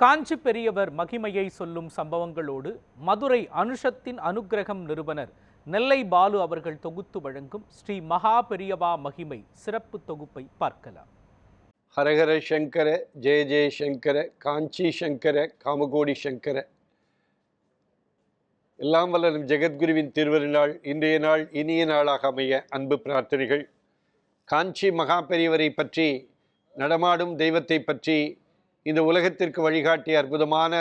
காஞ்சி பெரியவர் மகிமையை சொல்லும் சம்பவங்களோடு மதுரை அனுஷத்தின் அனுக்கிரகம் நிறுவனர் நெல்லை பாலு அவர்கள் தொகுத்து வழங்கும் ஸ்ரீ மகா பெரியவா மகிமை சிறப்பு தொகுப்பை பார்க்கலாம். ஹரஹர சங்கர ஜெய ஜெய சங்கர காஞ்சி சங்கர காமகோடி சங்கர. எல்லாம் வல்லரும் ஜெகத்குருவின் திருவருநாள் இன்றைய நாள் இனிய நாளாக அமைய அன்பு பிரார்த்தனைகள். காஞ்சி மகா பெரியவரை பற்றி, நடமாடும் தெய்வத்தை பற்றி, இந்த உலகத்திற்கு வழிகாட்டிய அற்புதமான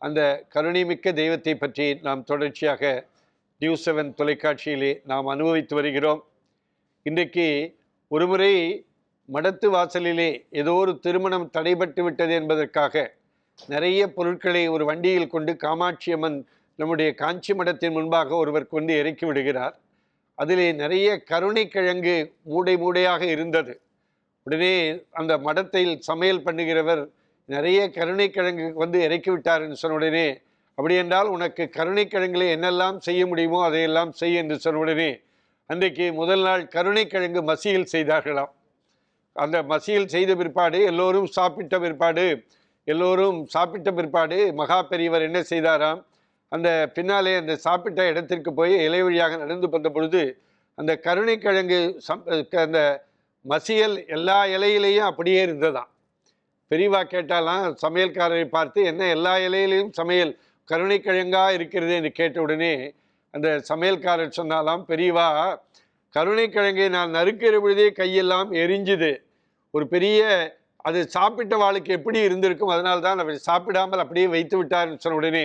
அந்த கருணைமிக்க தெய்வத்தை பற்றி நாம் தொடர்ச்சியாக நியூஸ் 7 தொலைக்காட்சியிலே நாம் அனுபவித்து வருகிறோம். இன்றைக்கு ஒருமுறை மடத்து வாசலிலே ஏதோ ஒரு திருமணம் தடைபட்டு விட்டது என்பதற்காக நிறைய பொருட்களை ஒரு வண்டியில் கொண்டு காமாட்சி அம்மன் நம்முடைய காஞ்சி மடத்தின் முன்பாக ஒருவர் கொண்டு இறக்கி விடுகிறார். அதிலே நிறைய கருணைக்கிழங்கு மூடையாக இருந்தது. உடனே அந்த மடத்தில் சமையல் பண்ணுகிறவர் நிறைய கருணைக்கிழங்கு வந்து இறக்கி விட்டார் என்று சொன்ன உடனே, அப்படி என்றால் உனக்கு கருணைக்கிழங்குகளை என்னெல்லாம் செய்ய முடியுமோ அதையெல்லாம் செய் என்று சொன்ன உடனே அன்றைக்கு முதல் நாள் கருணைக்கிழங்கு மசியல் செய்தார்களாம். அந்த மசியல் செய்த பிற்பாடு எல்லோரும் சாப்பிட்ட பிற்பாடு மகா பெரியவர் என்ன செய்தாராம், அந்த பின்னாலே அந்த சாப்பிட்ட இடத்திற்கு போய் இலை வழியாக நடந்து வந்த பொழுது அந்த கருணைக்கிழங்கு அந்த மசியல் எல்லா இலையிலையும் அப்படியே இருந்ததாம். பெரியவா கேட்டாலாம் சமையல்காரரை பார்த்து, என்ன எல்லா இலையிலையும் சமையல் கருணைக்கிழங்காக இருக்கிறது என்று கேட்ட உடனே அந்த சமையல்காரர் சொன்னாலாம், பெரியவா கருணைக்கிழங்கை நான் நறுக்கிற பொழுதே கையெல்லாம் எரிஞ்சுது. ஒரு பெரிய அது சாப்பிட்ட வாளுக்கு எப்படி இருந்திருக்கும், அதனால்தான் அவர் சாப்பிடாமல் அப்படியே வைத்து விட்டார்னு சொன்ன உடனே,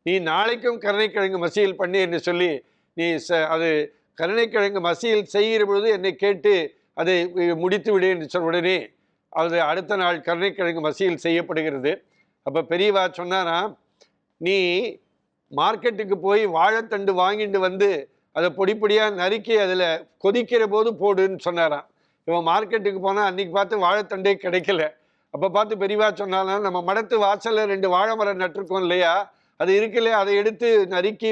நீ நாளைக்கும் கருணைக்கிழங்கு மசியல் பண்ணி என்று சொல்லி நீ அது கருணைக்கிழங்கு மசியல் செய்கிற பொழுது என்னை கேட்டு அதை முடித்து விடு என்று சொன்ன உடனே அது அடுத்த நாள் கருணைக்கிழங்கு மசியல் செய்யப்படுகிறது. அப்போ பெரியவா சொன்னாரா, நீ மார்க்கெட்டுக்கு போய் வாழைத்தண்டு வாங்கிட்டு வந்து அதை பொடியாக நறுக்கி அதில் கொதிக்கிற போது போடுன்னு சொன்னாராம். இவன் மார்க்கெட்டுக்கு போனால் அன்றைக்கி பார்த்து வாழைத்தண்டே கிடைக்கல. அப்போ பார்த்து பெரியவா சொன்னாலும், நம்ம மடத்து வாசலில் 2 வாழை மரம் நட்டிருக்கோம் இல்லையா, அது இருக்குல்ல, அதை எடுத்து நறுக்கி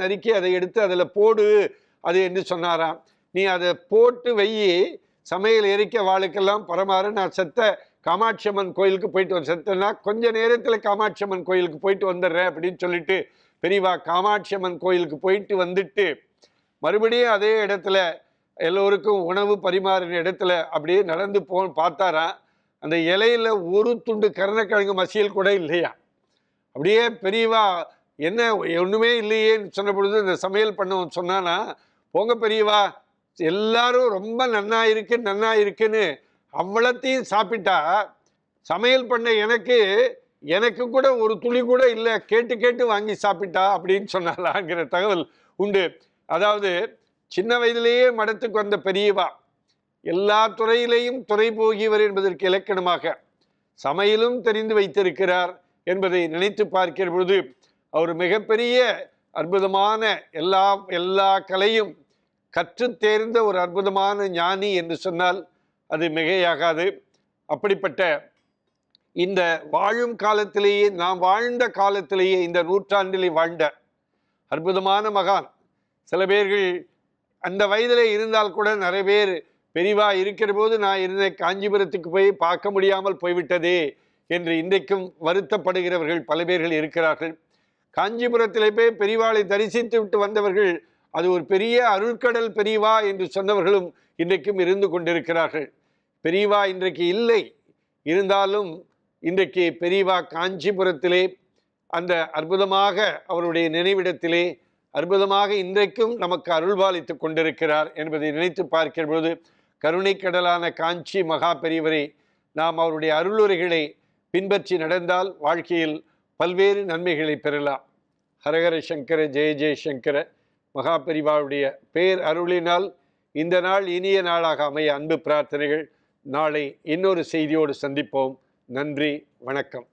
நறுக்கி அதை எடுத்து அதில் போடு அது என்று சொன்னாராம். நீ அதை போட்டு வெயி, சமையல் எரிக்க வாளுக்கெல்லாம் பரமாறு, நான் செத்த காமாட்சி அம்மன் கோயிலுக்கு போயிட்டு செத்தேன்னா கொஞ்ச நேரத்தில் காமாட்சி அம்மன் கோயிலுக்கு போயிட்டு வந்துடுறேன் அப்படின்னு சொல்லிட்டு பெரியவா காமாட்சி அம்மன் கோயிலுக்கு போயிட்டு வந்துட்டு மறுபடியும் அதே இடத்துல எல்லோருக்கும் உணவு பரிமாறின இடத்துல அப்படியே நடந்து பார்த்தாராம். அந்த இலையில ஒரு துண்டு கருணைக்கிழங்கு மசியல் கூட இல்லையா. அப்படியே பெரியவா என்ன ஒன்றுமே இல்லையேன்னு சொன்ன பொழுது இந்த சமையல் பண்ண சொன்னானா, போங்க பெரியவா, எல்லாரும் ரொம்ப நன்னா இருக்குன்னு அவ்வளத்தையும் சாப்பிட்டா, சமையல் பண்ண எனக்கு கூட ஒரு துளி கூட இல்லை, கேட்டு வாங்கி சாப்பிட்டா அப்படின்னு சொன்னாலாங்கிற தகவல் உண்டு. அதாவது சின்ன வயதிலேயே மடத்துக்கு வந்த பெரியவா எல்லா துறையிலேயும் துறை போகியவர் என்பதற்கு இலக்கணமாக சமையலும் தெரிந்து வைத்திருக்கிறார் என்பதை நினைத்து பார்க்கிற பொழுது அவர் மிகப்பெரிய அற்புதமான எல்லா கலையும் கற்று தேர்ந்த ஒரு அற்புதமான ஞானி என்று சொன்னால் அது மிகையாகாது. அப்படிப்பட்ட இந்த வாழும் காலத்திலேயே, நாம் வாழ்ந்த காலத்திலேயே, இந்த நூற்றாண்டிலே வாழ்ந்த அற்புதமான மகான். சில பேர்கள் அந்த வயதிலே இருந்தால் கூட நிறைய பேர் பெரியவா இருக்கிற போது நான் இருந்த காஞ்சிபுரத்துக்கு போய் பார்க்க முடியாமல் போய்விட்டதே என்று இன்றைக்கும் வருத்தப்படுகிறவர்கள் பல பேர்கள் இருக்கிறார்கள். காஞ்சிபுரத்திலே போய் பெரியவாளை தரிசித்து விட்டு வந்தவர்கள், அது ஒரு பெரிய அருள்கடல் பெரியவா என்று சொன்னவர்களும் இன்றைக்கும் இருந்து கொண்டிருக்கிறார்கள். பெரியவா இன்றைக்கு இல்லை, இருந்தாலும் இன்றைக்கு பெரியவா காஞ்சிபுரத்திலே அந்த அற்புதமாக அவருடைய நினைவிடத்திலே அற்புதமாக இன்றைக்கும் நமக்கு அருள்பாலித்து கொண்டிருக்கிறார் என்பதை நினைத்து பார்க்கிற பொழுது கருணைக்கடலான காஞ்சி மகா பெரியவரை நாம் அவருடைய அருளுரைகளை பின்பற்றி நடந்தால் வாழ்க்கையில் பல்வேறு நன்மைகளை பெறலாம். ஹரஹர சங்கர ஜெய ஜெய சங்கர. மகா பெரியவாவுடைய பேர் அருளினால் இந்த நாள் இனிய நாளாக அமைய அன்பு பிரார்த்தனைகள். நாளை இன்னொரு செய்தியோடு சந்திப்போம். நன்றி, வணக்கம்.